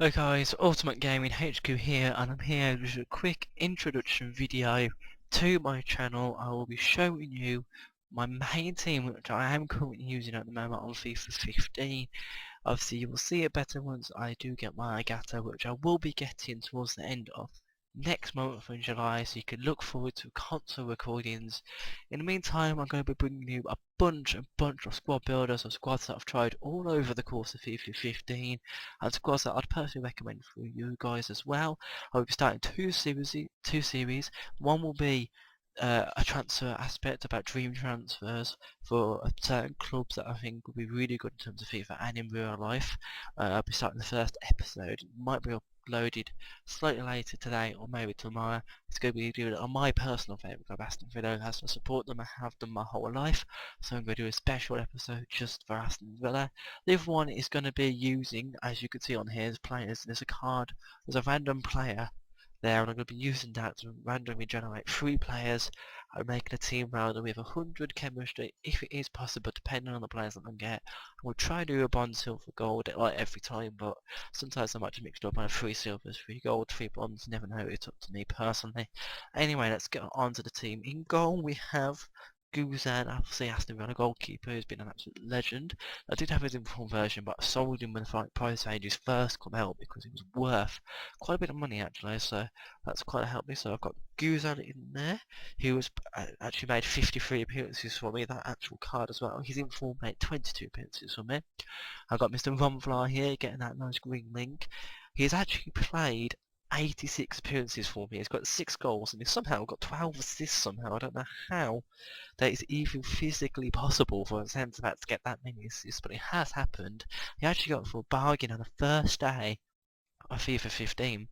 Hey guys, Ultimate Gaming HQ here, and I'm here with a quick introduction video to my channel. I will be showing you my main team, which I am currently using at the moment on FIFA 15. Obviously you will see it better once I do get my Agato, which I will be getting towards the end of next month in July, so you can look forward to console recordings. In the meantime, I'm going to be bringing you a bunch of squad builders of squads that I've tried all over the course of FIFA 15, and squads that I'd personally recommend for you guys as well. I will be starting two series. One will be a transfer aspect about dream transfers for certain clubs that I think will be really good in terms of FIFA and in real life. I'll be starting the first episode. It might be uploaded slightly later today or maybe tomorrow. It's going to be doing it on my personal favourite club, Aston Villa. Has to support them. I have done my whole life, so I'm going to do a special episode just for Aston Villa. The other one is going to be using, as you can see on here, as players. There's a card. There's a random player there, and I'm going to be using that to randomly generate 3 players and making a team round with 100 chemistry if it is possible, depending on the players that I get. I will try to do a bronze, silver, gold like every time, but sometimes I might just mix it up. I have 3 silvers, 3 gold, 3 bronze, never know, it's up to me personally. Anyway, let's get on to the team. In goal we have Guzan, obviously Aston Villa goalkeeper, who's been an absolute legend. I did have his in full version, but I sold him when the price changes first come out because he was worth quite a bit of money actually, so that's quite helped me. So I've got Guzan in there, who was actually made 53 appearances for me, that actual card as well. His in full made 22 appearances for me. I've got Mr. Rumfly here, getting that nice green link. He's actually played 86 appearances for me. He's got 6 goals and he's somehow got 12 assists somehow. I don't know how that is even physically possible for a centre back to get that many assists, but it has happened. He actually got for a bargain on the first day of FIFA 15.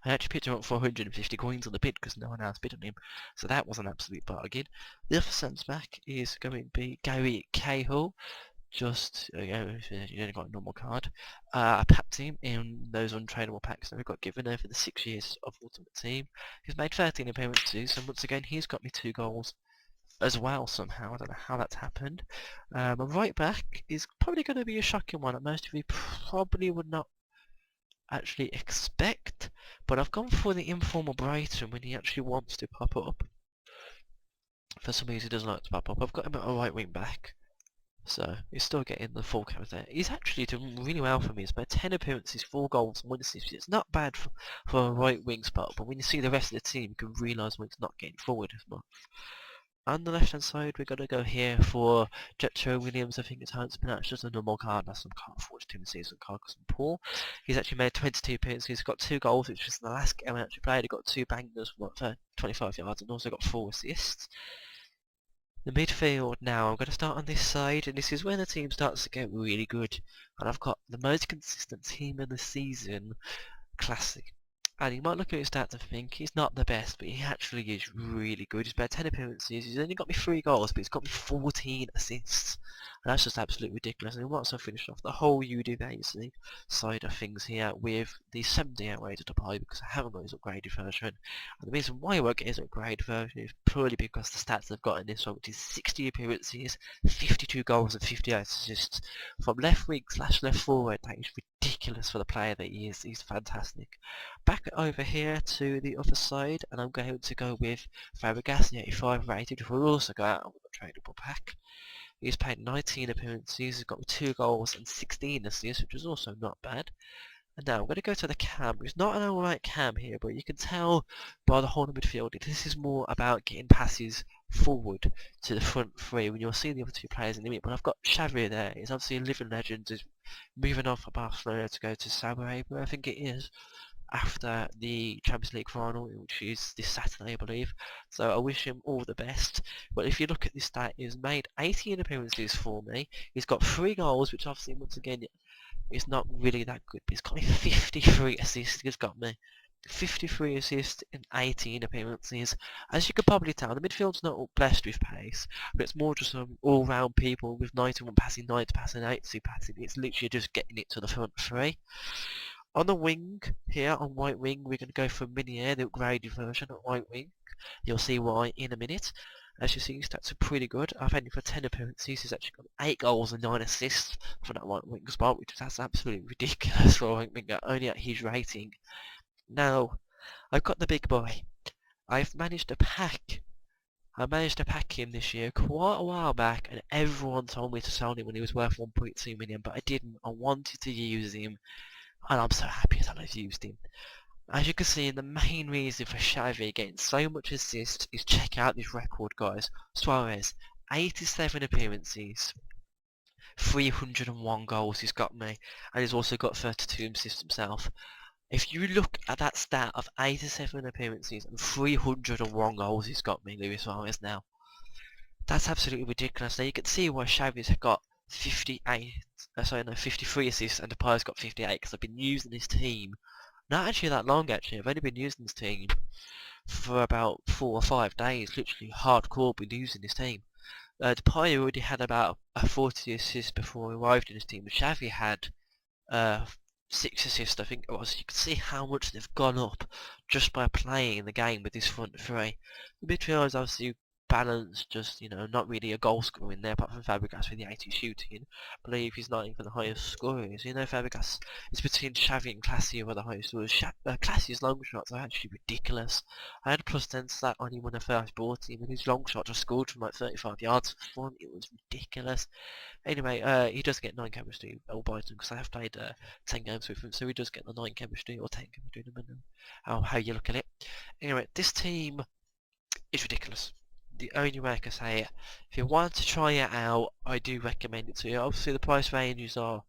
I actually picked him up for 150 coins on the bid because no one else bid on him, so that was an absolute bargain. The other centre back is going to be Gary Cahill. Just you only got a normal card. I packed him in those untradeable packs that we got given over the 6 years of Ultimate Team. He's made 13 appearances, and once again he's got me 2 goals as well somehow. I don't know how that's happened. My right back is probably going to be a shocking one that most of you probably would not actually expect, but I've gone for the informal Brighton when he actually wants to pop up. For some reason he doesn't like to pop up. I've got him at a right wing back, so he's still getting the full count there. He's actually doing really well for me. He's made 10 appearances, 4 goals and 1 assist. It's not bad for a right wing spot, but when you see the rest of the team you can realise when it's not getting forward as much. On the left hand side we're going to go here for Jetro Williams. I think it's how it's pronounced, just a normal card. That's some card forged team season card because I'm poor. He's actually made 22 appearances, he's got 2 goals, which was the last game I actually played. He got 2 bangers for 25 yards and also got 4 assists. The midfield now, I'm going to start on this side, and this is where the team starts to get really good. And I've got the most consistent team in the season, Classic. And you might look at his stats and think he's not the best, but he actually is really good. He's made 10 appearances, he's only got me 3 goals, but he's got me 14 assists. And that's just absolutely ridiculous. And he wants to finish off the whole Udinese side of things here with the 78 rated apply because I haven't got his upgraded version. And the reason why I won't get his upgraded version is purely because the stats I've got in this one, which is 60 appearances, 52 goals and 58 assists. From left wing / left forward, that is ridiculous for the player that he is. He's fantastic. Back over here to the other side, and I'm going to go with Fabregas, the 85 rated, who will also go out with a tradable pack. He's played 19 appearances, he's got 2 goals and 16 assists, which is also not bad. And now I'm going to go to the cam. It's not an alright cam here, but you can tell by the whole midfield this is more about getting passes forward to the front 3 when you'll see the other 2 players in the minute. But I've got Xavi there. He's obviously a living legend. He's moving on from Barcelona to go to Suarez, I think it is, after the Champions League final, which is this Saturday, I believe. So I wish him all the best. But if you look at this stat, he's made 18 appearances for me. He's got 3 goals, which obviously, once again, is not really that good. But he's got me 53 assists. He's got me 53 assists in 18 appearances. As you can probably tell, the midfield's not all blessed with pace, but it's more just some all-round people with 91 passing, 90 passing, 82 passing. It's literally just getting it to the front 3. On the wing, here on right wing, we're going to go for Minier, the upgraded version of right wing. You'll see why in a minute. As you see, his stats are pretty good. I've only for 10 appearances, he's actually got 8 goals and 9 assists for that right wing spot, which is absolutely ridiculous for a right winger, only at his rating. Now, I've got the big boy. I managed to pack him this year quite a while back, and everyone told me to sell him when he was worth 1.2 million, but I didn't. I wanted to use him, and I'm so happy that I've used him. As you can see, the main reason for Xavi getting so much assist is check out this record, guys. Suarez, 87 appearances, 301 goals he's got me, and he's also got 32 assists himself. If you look at that stat of 87 appearances and 301 goals he's got me, Luis Suarez now, that's absolutely ridiculous. Now you can see why Xavi's got 53 assists and Depay's got 58, because I've been using this team not actually that long actually. I've only been using this team for about 4 or 5 days, literally hardcore been using this team. Depay already had about a 40 assists before he arrived in his team. Xavi had 6 assists, I think it was. You can see how much they've gone up just by playing the game with this front three. The midfield is obviously balanced, just, you know, not really a goal scorer in there apart from Fabregas with the 80 shooting. I believe he's not even the highest scorers. You know, Fabregas is between Xavi and Classy who are the highest scorers. Classy's long shots are actually ridiculous. I had a +10 stat on him when I first bought him, and his long shot just scored from like 35 yards front. It was ridiculous. Anyway, he does get 9 chemistry, albeit because I have played 10 games with him, so he does get the 9 chemistry, or 10 chemistry, depending on how you look at it. Anyway, this team is ridiculous. The only way I can say it. If you want to try it out, I do recommend it to you. Obviously, the price ranges are,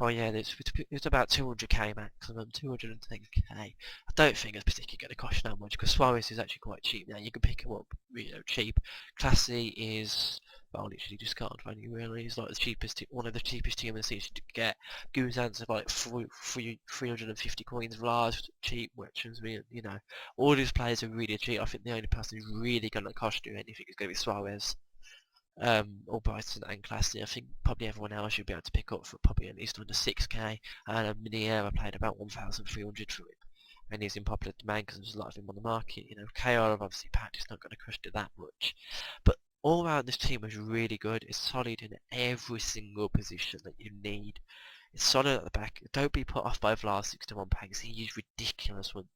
oh yeah, it's about 200k maximum, 210k. I don't think it's particularly going to cost that much, because Suarez is actually quite cheap now. You can pick him up, you know, cheap. Classy is, well, literally discard value really. He's like the cheapest, one of the cheapest team in the season to get. Guzan's are like 350 coins. Vla's cheap, which is really, you know, all these players are really cheap. I think the only person who's really going to cost you anything is going to be Suarez. Or Brighton and Classy. I think probably everyone else you'll be able to pick up for probably at least under 6k. And Minier, I played about 1,300 for him. And he's in popular demand because there's a lot of him on the market. You know, KR obviously packed, it's not going to cost you that much. But all around this team is really good. It's solid in every single position that you need. It's solid at the back. Don't be put off by Vla's 61 packs. He is ridiculous when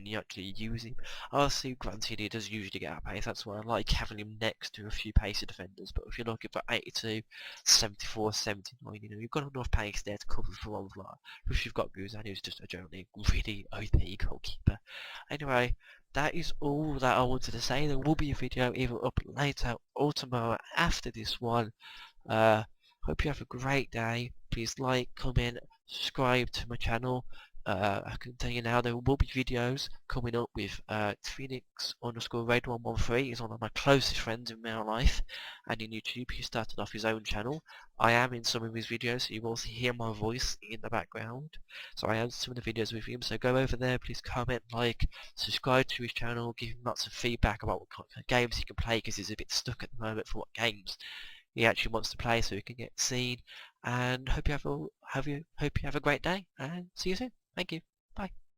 you actually use him. Obviously, granted, he does usually get out pace. That's why I like having him next to a few pacey defenders. But if you're looking for 82, 74, 79, you know, you've got enough pace there to cover for one Vla. If you've got Guzan, who's just a generally really OP goalkeeper. Anyway, that is all that I wanted to say. There will be a video either up later or tomorrow after this one. Hope you have a great day. Please like, comment, subscribe to my channel. I can tell you now there will be videos coming up with Phoenix_Red113 is one of my closest friends in real life, and in YouTube he started off his own channel. I am in some of his videos, so you will also hear my voice in the background. So I am some of the videos with him, so go over there, please comment, like, subscribe to his channel, give him lots of feedback about what kind of games he can play, because he's a bit stuck at the moment for what games he actually wants to play so he can get seen. And hope you have a great day, and see you soon. Thank you.